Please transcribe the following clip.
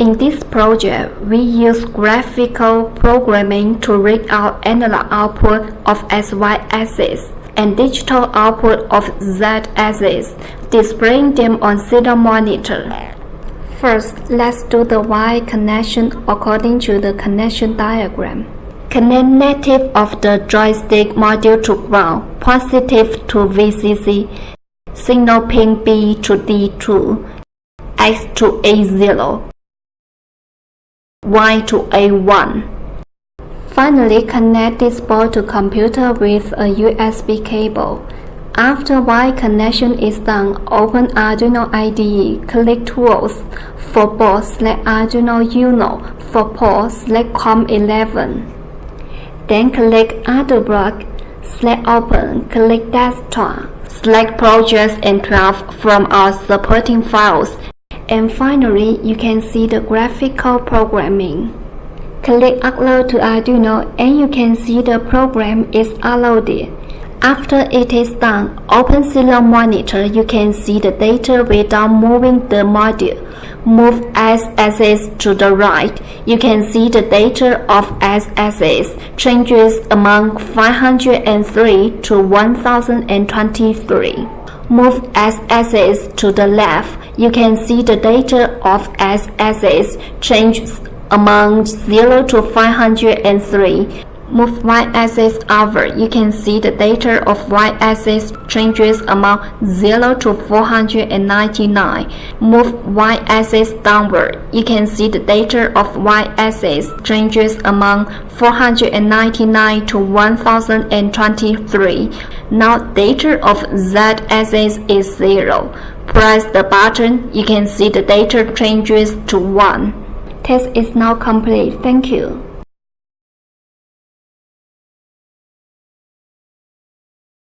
In this project, we use graphical programming to read out analog output of XY axis and digital output of Z axis, displaying them on serial monitor. First, let's do the Y connection according to the connection diagram. Connect negative of the joystick module to ground, positive to VCC, signal pin B to D2, X to A0, Y to A1. Finally, connect this board to computer with a USB cable. After Y connection is done, open Arduino IDE, click Tools. For board, select Arduino Uno. For port, select COM11. Then click Add to Block, select Open, click Desktop. Select Projects and 12 from our supporting files. And finally, you can see the graphical programming. Click Upload to Arduino and you can see the program is uploaded. After it is done, open serial monitor. You can see the data without moving the module. Move X-axis to the right. You can see the data of X-axis changes among 503 to 1023. Move X-axis to the left. You can see the data of X-axis changes among 0 to 503. Move Y-axis upward. You can see the data of Y-axis changes among 0 to 499. Move Y-axis downward. You can see the data of Y-axis changes among 499 to 1023. Now data of Z-axis is 0. Press the button. You can see the data changes to 1. Test is now complete. Thank you.